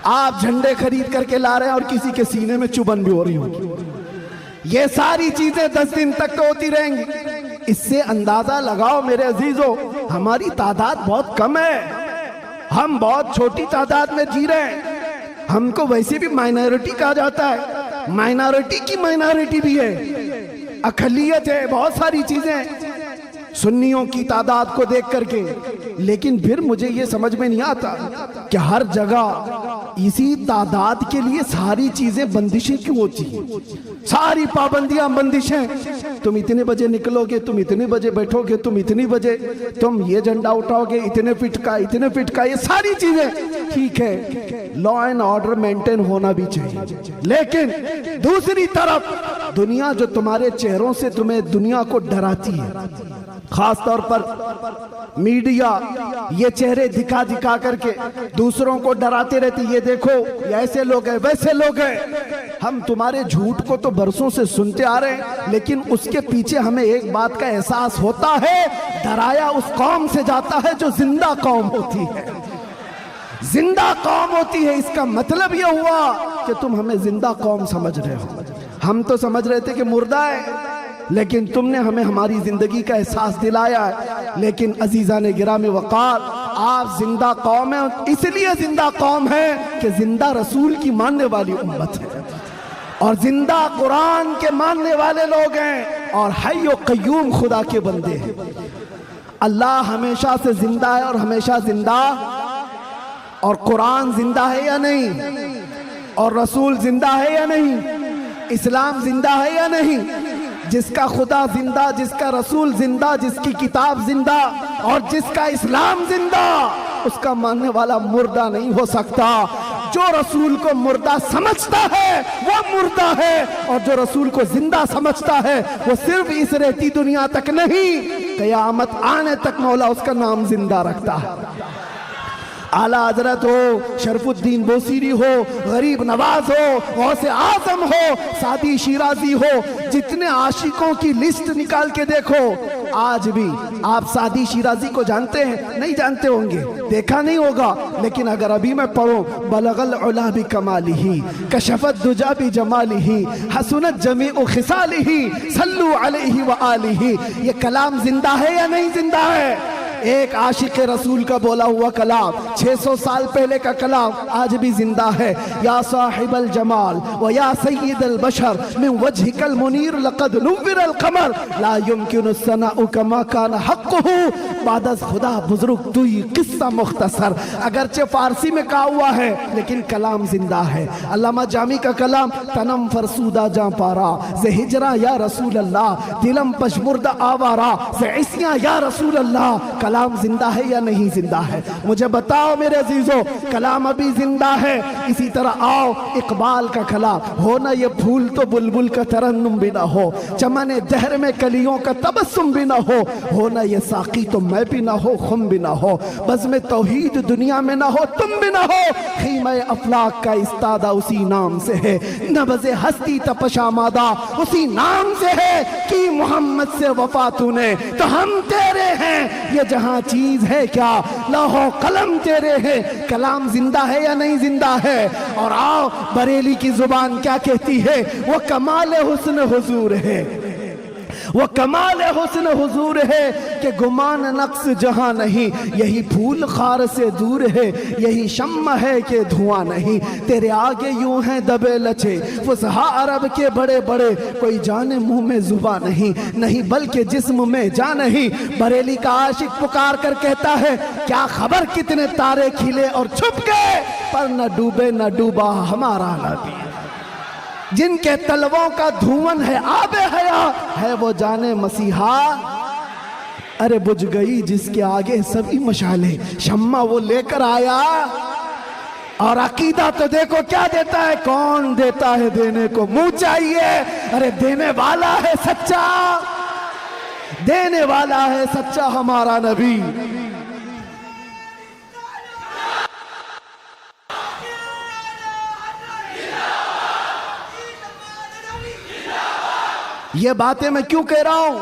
Speaker 1: आप झंडे खरीद करके ला रहे हैं और किसी के सीने में चुभन भी हो रही होगी। ये सारी चीजें 10 दिन तक तो होती रहेंगी। इससे अंदाजा लगाओ मेरे अजीजों, हमारी तादाद बहुत कम है। हम बहुत छोटी तादाद में जी रहे हैं। हमको वैसे भी माइनॉरिटी कहा जाता है। माइनॉरिटी की माइनॉरिटी भी है, अकलियत है, बहुत सारी चीजें सुन्नियों की तादाद को देख करके। लेकिन फिर मुझे ये समझ में नहीं आता कि हर जगह इसी तादाद के लिए सारी चीजें बंदिशें क्यों होती हैं? सारी पाबंदियां, बंदिशें। तुम इतने बजे निकलोगे, तुम इतने बजे बैठोगे, तुम इतनी बजे तुम ये झंडा उठाओगे, इतने फिट का, इतने फिट का। ये सारी चीजें ठीक है, लॉ एंड ऑर्डर मेंटेन होना भी चाहिए। लेकिन दूसरी तरफ दुनिया जो तुम्हारे चेहरों से तुम्हें दुनिया को डराती है, खास तौर पर मीडिया, ये चेहरे दिखा दिखा करके दूसरों को डराते रहती। ये देखो, ये ऐसे लोग हैं, वैसे लोग हैं। हम तुम्हारे झूठ को तो बरसों से सुनते आ रहे हैं, लेकिन उसके पीछे हमें एक बात का एहसास होता है, डराया उस कौम से जाता है जो जिंदा कौम होती है। जिंदा कौम होती है, इसका मतलब यह हुआ कि तुम हमें जिंदा कौम समझ रहे हो। हम तो समझ रहे थे कि मुर्दा है, लेकिन तुमने हमें हमारी जिंदगी का एहसास दिलाया है। लेकिन अजीजा ने गिरामी वकार, आप जिंदा कौम है, इसलिए जिंदा कौम है कि जिंदा रसूल की मानने वाली उम्मत है और जिंदा कुरान के मानने वाले लोग हैं और हय्य व कय्यूम खुदा के बंदे हैं। अल्लाह हमेशा से जिंदा है और हमेशा जिंदा, और कुरान जिंदा है या नहीं, और रसूल जिंदा है या नहीं, इस्लाम जिंदा है या नहीं। जिसका खुदा जिंदा, जिसका रसूल जिंदा, जिसकी किताब जिंदा और जिसका इस्लाम जिंदा, उसका मानने वाला मुर्दा नहीं हो सकता। जो रसूल को मुर्दा समझता है वो मुर्दा है, और जो रसूल को जिंदा समझता है वो सिर्फ इस रहती दुनिया तक नहीं, क़यामत आने तक मौला उसका नाम जिंदा रखता है। आला हजरत हो, शरफुद्दीन बोसीरी हो, गरीब नवाज हो, गौसे आजम हो, सादी शिराजी हो, जितने आशिकों की लिस्ट निकाल के देखो। आज भी आप सादी शिराजी को जानते हैं? नहीं जानते होंगे, देखा नहीं होगा। लेकिन अगर अभी मैं पढ़ूं, बलगल उला भी कमालिही, कशफत दुजा भी जमालिही, हसनत जमीउ खिसालिही, सल्लु अलैहि व आलिही। ये कलाम जिंदा है या नहीं जिंदा है? एक आशिक रसूल का बोला हुआ कलाम, 600 साल पहले का कलाम आज भी जिंदा है। या साहिबल जमाल व या सय्यदल बशर मिन वजहिकल मुनीर लक़द नुव्विरल क़मर ला युमकिनु सनाउ कमा कान हक़्क़ुहु बादस खुदा बुजुर्ग तुई किस्सा मुख्तसर। अगरचे फारसी में कहा हुआ है, लेकिन कलाम जिंदा है। अल्लामा जामी का कलाम, तनम फरसूदा जा पारा से हिजरा या रसूल अल्लाह, दिलम पशमुर्दा आवारा से इसिया या रसूल अल्लाह। कलाम जिंदा है या नहीं जिंदा है? मुझे बताओ मेरे अजीजों, कलाम अभी जिंदा है। इसी तरह आओ इकबाल का कलाम, हो ना ये फूल तो बुलबुल का तरन्नुम भी ना हो, चमने दहर में कलियों का तबस्सुम भी ना हो ना ये साकी तो मैं भी ना हो, खुम भी ना हो, बज़्म तौहीद दुनिया में ना हो, तुम भी ना हो। खीमा अफलाक का इस्तादा उसी नाम से है, नबज़े हस्ती तपशामादा उसी नाम से है कि मोहम्मद से वफा तूने तो हम तेरे हैं। ये जहां चीज है क्या, लौहो कलम तेरे है। कलाम जिंदा है या नहीं जिंदा है? और आओ बरेली की जुबान क्या कहती है, वो कमाल हुस्न हुजूर है, वो कमाल हुस्न हुजूर है कि गुमान नक्स जहां नहीं। यही फूल खार से दूर है, यही शम्मा है कि धुआं नहीं। तेरे आगे यूं हैं दबे लचे फुसहा अरब के बड़े बड़े, कोई जाने मुंह में जुबा नहीं, नहीं बल्कि जिस्म में जा नहीं। बरेली का आशिक पुकार कर कहता है, क्या खबर कितने तारे खिले और छुप गए, पर न डूबे न डूबा हमारा नबी। जिनके तलवों का धुआं है आबे हयात आया है वो जाने मसीहा। अरे बुझ गई जिसके आगे सभी मशाले, शम्मा वो लेकर आया। और अकीदा तो देखो क्या देता है, कौन देता है देने को मुंह चाहिए। अरे देने वाला है सच्चा, देने वाला है सच्चा हमारा नबी। ये बातें मैं क्यों कह रहा हूं,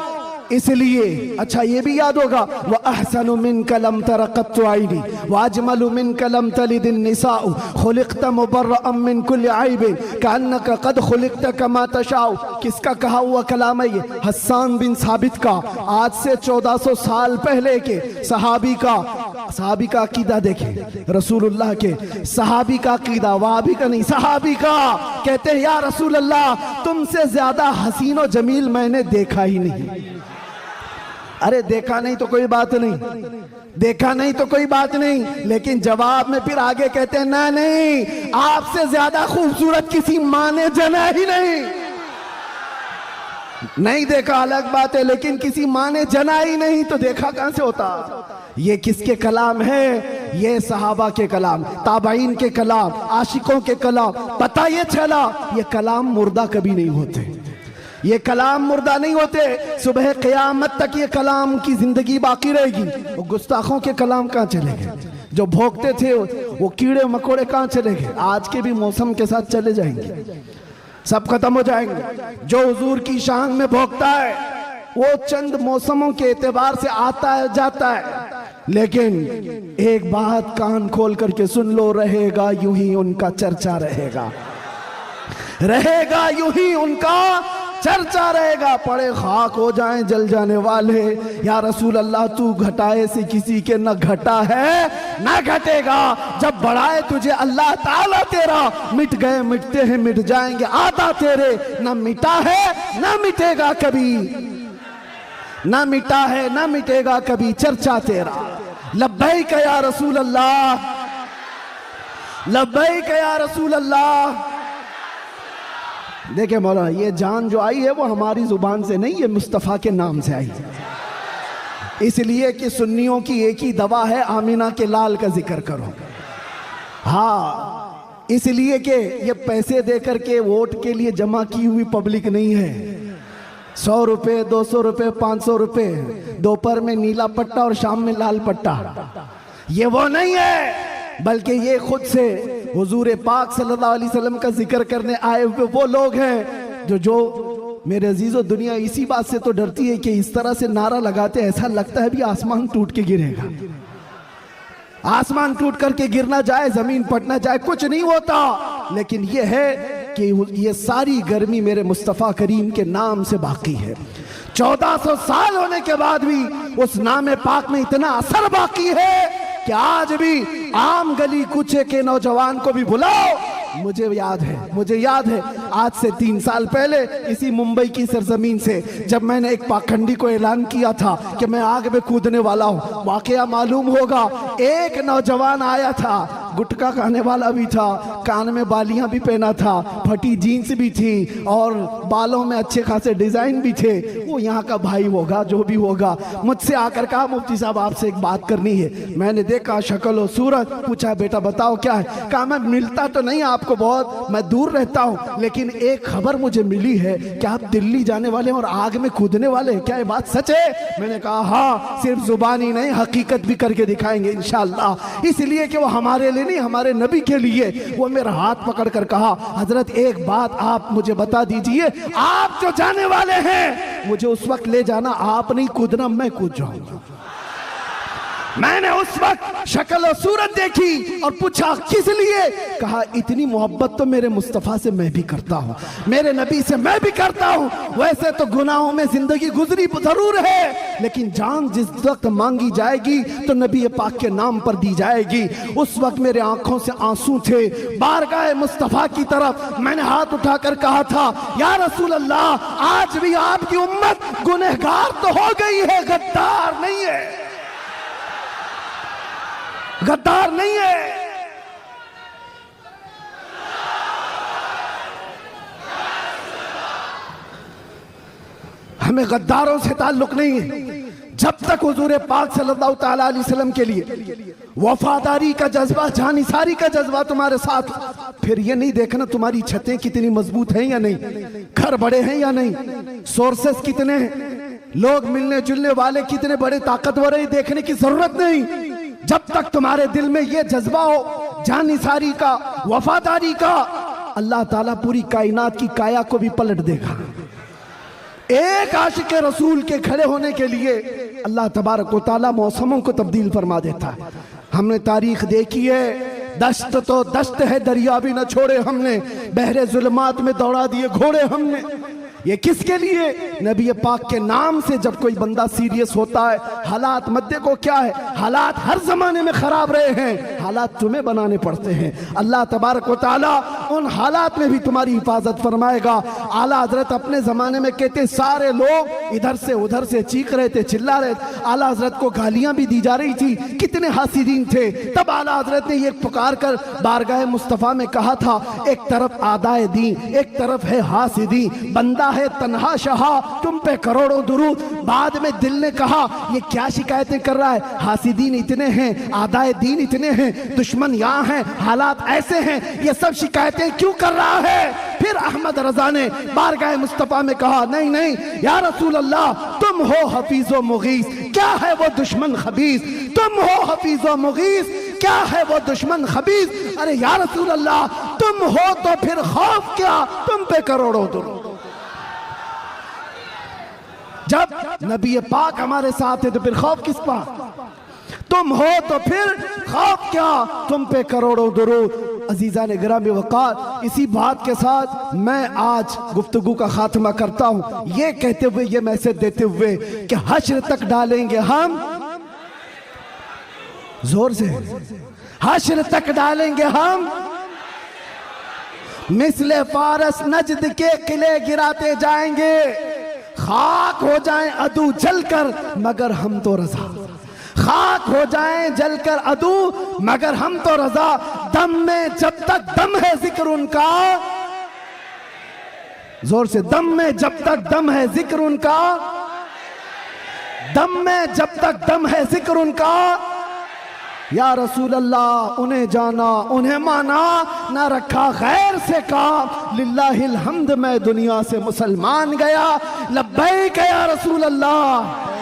Speaker 1: इसलिए अच्छा ये भी याद होगा, व अहसनु मिन कलम तरक़त आइनी व अजमलु मिन कलम तलिदिन निसाउ खुलिक़त मुबर्रअम मिन कुल्लि ऐबिन कअन्नका क़द खुलिक़त कमा तशाउ। किसका कहा हुआ कलाम है ये? हस्सान बिन साबित का, आज से 1400 साल पहले के सहाबी का अकीदा देखें, रसूलुल्लाह के सहाबी का अकीदा, वहाबी का नहीं, सहाबी का। कहते हैं या रसूल अल्लाह तुमसे ज्यादा हसीन और जमील मैंने देखा ही नहीं। अरे देखा नहीं तो कोई बात नहीं, देखा नहीं तो कोई बात नहीं, लेकिन जवाब में फिर आगे कहते हैं ना नहीं, आपसे ज्यादा खूबसूरत किसी माँ ने जना ही नहीं। नहीं देखा अलग बात है, लेकिन किसी माँ ने जना ही नहीं तो देखा कहां से होता। ये किसके कलाम है? ये सहाबा के कलाम, ताबाइन के कलाम, आशिकों के कलाम। पता ये चला ये कलाम मुर्दा कभी नहीं होते, ये कलाम मुर्दा नहीं होते। सुबह क़यामत तक ये कलाम की जिंदगी बाकी रहेगी। वो गुस्ताखों के कलाम कहाँ चले गए? जो भोंकते थे वो कीड़े मकोड़े कहाँ चले गए? आज के भी मौसम के साथ चले जाएंगे, सब खत्म हो जाएंगे। जो हुजूर की शान में भोंकता है वो चंद मौसमों के एतबार से आता है जाता है, लेकिन एक बात कान खोल करके सुन लो, रहेगा यूं ही उनका चर्चा, रहेगा यूं ही उनका चर्चा रहेगा। पड़े खाक हो जाएं जल जाने वाले, या रसूल अल्लाह तू घटाए से किसी के न घटा है न घटेगा। जब बढ़ाए तुझे अल्लाह ताला तेरा, मिट गए मिटते हैं मिट जाएंगे आदा तेरे। न मिटा है न मिटेगा कभी, न मिटा है न मिटेगा कभी चर्चा तेरा। लब्बैक या रसूल अल्लाह, लब्बैक या रसूल अल्लाह। देखे मौलाना, ये जान जो आई है वो हमारी जुबान से नहीं, ये मुस्तफ़ा के नाम से आई है। इसलिए कि सुन्नियों की एक ही दवा है, आमीना के लाल का जिक्र करो। हाँ, इसलिए कि ये पैसे देकर के वोट के लिए जमा की हुई पब्लिक नहीं है। 100 रुपए, 200 रुपए, 500 रुपए, दोपहर में नीला पट्टा और शाम में लाल पट्टा, ये वो नहीं है। बल्कि ये खुद से हुजूर पाक सल्लल्लाहु अलैहि वसल्लम का जिक्र करने आए हुए वो लोग हैं जो मेरे अजीजों, दुनिया इसी बात से तो डरती है कि इस तरह से नारा लगाते ऐसा लगता है भी आसमान टूट के गिरेगा। आसमान टूट करके गिरना जाए, जमीन फटना जाए, कुछ नहीं होता। लेकिन ये है कि ये सारी गर्मी मेरे मुस्तफ़ा करीम के नाम से बाकी है। 1400 साल होने के बाद भी उस नाम पाक में इतना असर बाकी है कि आज भी आम गली कूचे के नौजवान को भी बुलाओ। मुझे याद है आज से 3 साल पहले इसी मुंबई की सरजमीन से जब मैंने एक पाखंडी को ऐलान किया था कि मैं आग में कूदने वाला हूँ, वाकया मालूम होगा एक नौजवान आया था, गुटखा खाने वाला भी था, कान में बालियां भी पहना था, फटी जीन्स भी थी और बालों में अच्छे खासे डिजाइन भी थे। वो यहाँ का भाई होगा जो भी होगा, मुझसे आकर कहा मुफ्ती साहब आपसे एक बात करनी है। मैंने देखा शक्ल और सूरत, पूछा बेटा बताओ क्या है? कहा मैं मिलता तो नहीं आपको बहुत, मैं दूर रहता हूँ, लेकिन एक खबर मुझे मिली है कि आप दिल्ली जाने वाले हैं और आग में कूदने वाले हैं, क्या ये बात सच है? मैंने कहा हाँ, सिर्फ जुबानी नहीं हकीकत भी करके दिखाएंगे इंशाअल्लाह। इसलिए कि वो हमारे लिए नहीं, हमारे नबी के लिए। वो मेरा हाथ पकड़ कर कहा हजरत एक बात आप मुझे बता दीजिए, आप जो जाने वाले हैं मुझे उस वक्त ले जाना, आप नहीं कूदना, मैं कूद जाऊंगा। मैंने उस वक्त शक्ल और सूरत देखी और पूछा किस लिए? कहा इतनी मोहब्बत तो मेरे मुस्तफ़ा से मैं भी करता हूँ, मेरे नबी से मैं भी करता हूँ। वैसे तो गुनाहों में जिंदगी गुजरी जरूर है, लेकिन जान जिस वक्त मांगी जाएगी तो नबी पाक के नाम पर दी जाएगी। उस वक्त मेरे आंखों से आंसू थे, बारगाह मुस्तफ़ा की तरफ मैंने हाथ उठाकर कहा था या रसूल अल्लाह, आज भी आपकी उम्मत गुनहगार तो हो गई है, गद्दार नहीं है, गद्दार नहीं है। हमें गद्दारों से ताल्लुक नहीं है। जब तक हुजूर पाक सल्लल्लाहु ताला अलैहि वसल्लम के लिए वफादारी का जज्बा, जानिसारी का जज्बा तुम्हारे साथ, फिर ये नहीं देखना तुम्हारी छतें कितनी मजबूत हैं या नहीं, घर बड़े हैं या नहीं, सोर्सेस कितने हैं, लोग मिलने जुलने वाले कितने बड़े ताकतवर हैं, देखने की जरूरत नहीं। जब तक तुम्हारे दिल में ये जज्बा हो जानिसारी का, वफादारी का, अल्लाह ताला पूरी कायनात की काया को भी पलट देगा। एक आशिक रसूल के खड़े होने के लिए अल्लाह तबारक व तआला मौसमों को तब्दील फरमा देता है। हमने तारीख देखी है, दश्त तो दश्त है, दरिया भी न छोड़े हमने, बहरे जुल्मात में दौड़ा दिए घोड़े हमने। ये किसके लिए? नबी पाक के नाम से जब कोई बंदा सीरियस होता है, हालात मध्य को क्या है, हालात हर जमाने में खराब रहे हैं, हालात तुम्हें बनाने पड़ते हैं। अल्लाह तबारक व तआला उन हालात में भी तुम्हारी हिफाजत फरमाएगा। आला हजरत अपने जमाने में कहते सारे लोग इधर से उधर से चीख रहे थे, चिल्ला रहे थे, आला हजरत को गालियां भी दी जा रही थी, कितने हासिदीन थे। तब आला हजरत ने ये पुकार कर बारगाह मुस्तफ़ा में कहा था, एक तरफ आदाए दी, एक तरफ है हासिदी, बंदा है तन्हा शहा, तुम पे करोड़ों दुरूद। बाद में दिल ने कहा ये क्या शिकायतें कर रहा है, हासिदीन इतने हैं, आदाए दीन इतने हैं, दुश्मन यहाँ हैं, हालात ऐसे हैं, ये सब शिकायतें क्यों कर रहा है? फिर अहमद रजा ने बारगाह मुस्तफ़ा में कहा, नहीं नहीं या रसूल अल्लाह, तुम हो हफीज़ो मुगीस, क्या है वो दुश्मन खबीस, तुम हो हफीज़ो मुगीस, क्या है वो दुश्मन खबीस। अरे या रसूल अल्लाह, तुम हो तो फिर खौफ क्या, तुम पे करोड़ों दुरूद। जब नबी पाक हमारे साथ है तो फिर खौफ किस पर? तुम हो तो फिर खौफ क्या, तुम पे करोड़ों दुरूद। अजीजा ने गिरामी वक़ार, इसी बात के साथ मैं आज गुफ्तगू का खात्मा करता हूँ, ये कहते हुए, ये मैसेज देते हुए कि हश्र तक डालेंगे हम, जोर से, हश्र तक डालेंगे हम, मिसले फारस नजद के किले गिराते जाएंगे, खाक हो जाएं अदू जलकर मगर हम तो रजा, खाक हो जाएं जलकर अदू मगर हम तो रजा। दम में जब तक दम है जिक्र उनका, जोर से, दम में जब तक दम है जिक्र उनका, दम में जब तक दम है जिक्र उनका। या रसूल अल्लाह, उन्हें जाना उन्हें माना, ना रखा गैर से काम, लिल्लाहिल हम्द मैं दुनिया से मुसलमान गया, लब्बैक या रसूल अल्लाह।